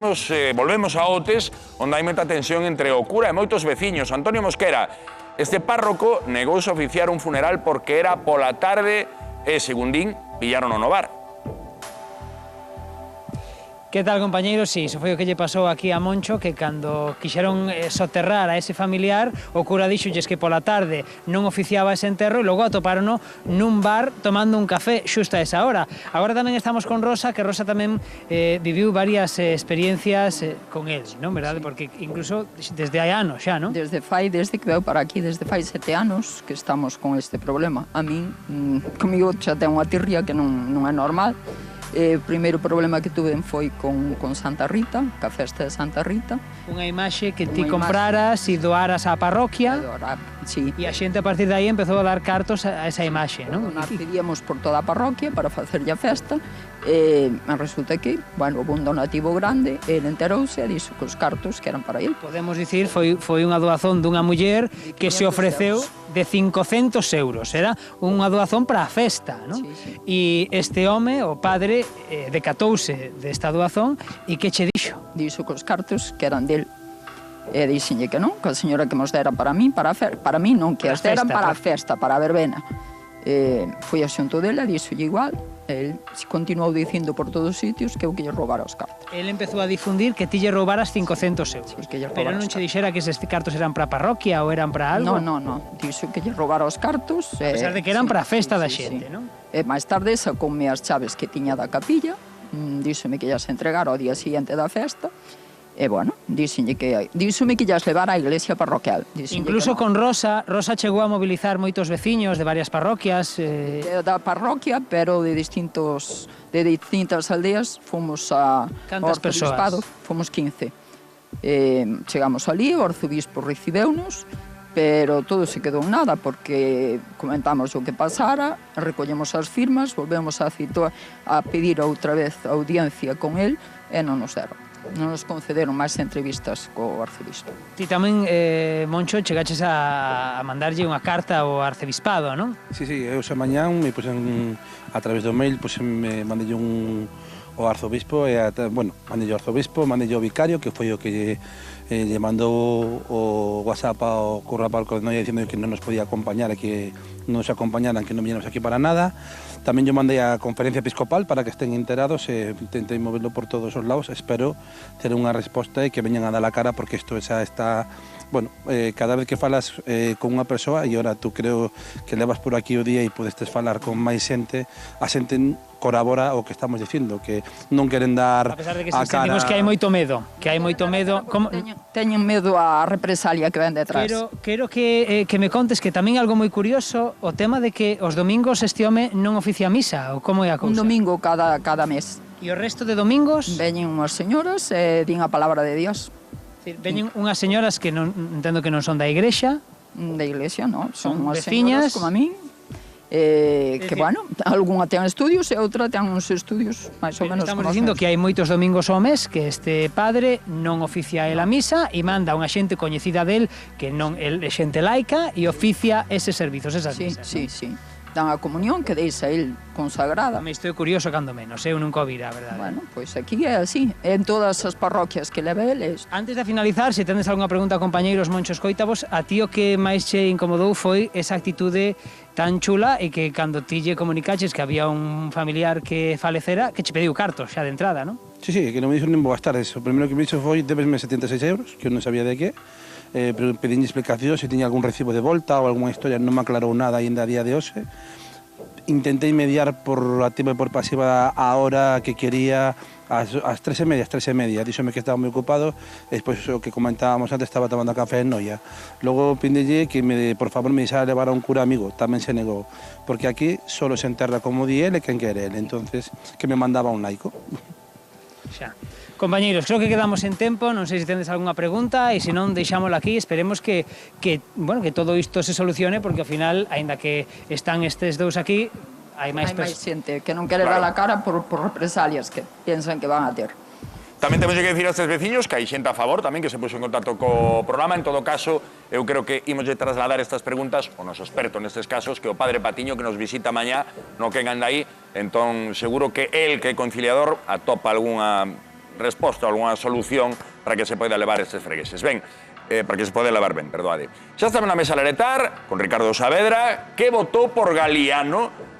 Volvemos a Outes, onde hai moita tensión entre o cura e moitos veciños. Antonio Mosquera, este párroco negouse a oficiar un funeral porque era pola tarde e, segundín, pillaron no bar. Que tal, compañeiros? Si, iso foi o que lle pasou aquí a Moncho, que cando quixeron soterrar a ese familiar, o cura dixolles que pola tarde non oficiaba ese enterro e logo atoparono nun bar tomando un café xusto a esa hora. Agora tamén estamos con Rosa, que Rosa tamén viviu varias experiencias con eles, non, verdade? Porque incluso desde hai anos xa, non? Desde que veu para aquí, desde fai 7 anos que estamos con este problema. A min, comigo xa ten unha tirria que non é normal. O primeiro problema que tuve foi con Santa Rita, ca festa de Santa Rita. Unha imaxe que ti compraras e doaras á parroquia. Sí. E a xente a partir de aí empezou a dar cartos a esa imaxe, non? Nós pedíamos por toda a parroquia para facerlle a festa. E resulta que, bueno, houve un donativo grande, ele enterouse e dixo que os cartos que eran para ele. Podemos dicir, foi unha doazón dunha muller que se ofreceu de 500 euros. Era unha doazón para a festa, non? Sí, sí. E este home, o padre, decatouse desta doazón e que che dixo? Dixo que os cartos que eran del. E dixenlle que non, que a señora que mos dera para mí, para mí non, que as deran para a festa, para a verbena. Foi a xunto dela, dixolle igual. El continuou dicindo por todos os sitios que eu que lle roubara os cartos. El empezou a difundir que ti lle roubaras 500 euros. Sí, que lle pero non che dixera que eses cartos eran para a parroquia ou eran para algo? Non. Dixo que lle roubara os cartos. A pesar de que eran para a festa da xente, non? E máis tarde sacoume as chaves que tiña da capilla, díxome que llas entregara ao día siguiente da festa. E, bueno, díxome que llas levara á iglesia parroquial. Incluso con Rosa chegou a mobilizar moitos veciños de varias parroquias. Da parroquia, pero de distintas aldeas, fomos ao arzobispado, fomos 15. Chegamos ali, o arzobispo recibeunos, pero todo se quedou en nada, porque comentamos o que pasara, recollemos as firmas, volvemos a pedir outra vez audiencia con el, e non nos deron. Non nos concederon máis entrevistas co arzobispo. Ti tamén, Moncho, chegaches a mandarlle unha carta ao arcebispado, non? Sí, eu xa mañán me puxen a través do mail, me mandei ao arzobispo e mandei ao arzobispo, mandei ao vicario, que foi o que lle mandou o WhatsApp ao curra Pablo Codenoia dicindo que non nos podía acompañar e que non nos acompañaran, que non viñamos aquí para nada. Tamén yo mandei a conferencia episcopal para que estén enterados e intentei moverlo por todos os lados. Espero ter unha resposta e que veñan a dar a cara, porque isto xa está... Bueno, cada vez que falas con unha persoa, e ora tú creo que levas por aquí o día e podestes falar con máis xente, a xente corabora o que estamos dicindo, que non queren dar a cara... A pesar de que sentimos que hai moito medo, Teñen medo a represalia que ven detrás. Quero que me contes que tamén algo moi curioso, o tema de que os domingos este home non oficia misa, ou como é a cousa? Un domingo cada mes. E o resto de domingos? Veñen unhas señoras e din a palabra de Dios. Veñen unhas señoras que entendo que non son da igrexa. Da iglesia, non. Son unhas veciñas señoras como a min. Que, bueno, algunha ten estudios e outra ten uns estudios máis ou menos. Estamos dicindo que hai moitos domingos ao mes que este padre non oficia el a misa e manda unha xente coñecida del, que non é xente laica, e oficia eses servizos, esas misas. Sí. Dan a comunión que deixa el consagrada. Me estou curioso cando menos, eu nunca o vira, a verdade. Bueno, pois aquí é así, en todas as parroquias que leva eles. Antes de finalizar, se tendes algunha pregunta, compañeiros, Moncho, escoitavos, a ti o que máis che incomodou foi esa actitude tan chula e que cando ti lle comunicaches que había un familiar que falecera, que che pediu cartos xa de entrada, non? Sí, que non me dixo nin boas tardes. O primeiro que me dixo foi debesme 76 euros, que eu non sabía de que. Pero pedín explicación se tiña algún recibo de volta ou algunha historia, non me aclarou nada aínda a día de hoxe. Intentei mediar por activa e por pasiva a hora que quería, ás 3:30, díxome que estaba moi ocupado, e despois o que comentábamos antes, estaba tomando café en Noia. Logo pindelle que por favor me deixara levar a un cura amigo, tamén se negou, porque aquí solo se enterra como di ele quen quere ele, entonces que me mandaba un laico. Xa. Compañeiros, creo que quedamos en tempo, non sei se tendes algunha pregunta, e se non, deixámola aquí, esperemos que todo isto se solucione, porque ao final, aínda que están estes dous aquí, hai máis xente que non quere dar a cara por represalias que pensan que van a ter. Tamén temos que dicir a estes veciños que hai xente a favor tamén que se puxo en contacto co programa. En todo caso, eu creo que imos de trasladar estas preguntas ao noso experto nestes casos, que é o padre Patiño, que nos visita mañá, no que anda aí. Entón, seguro que el, que é conciliador, atopa algunha resposta, algunha solución para que se poida levar estes fregueses. Ben, para que se pode levar ben, perdoade. Xa estamos na mesa a leretar con Ricardo Saavedra, que votou por Galiano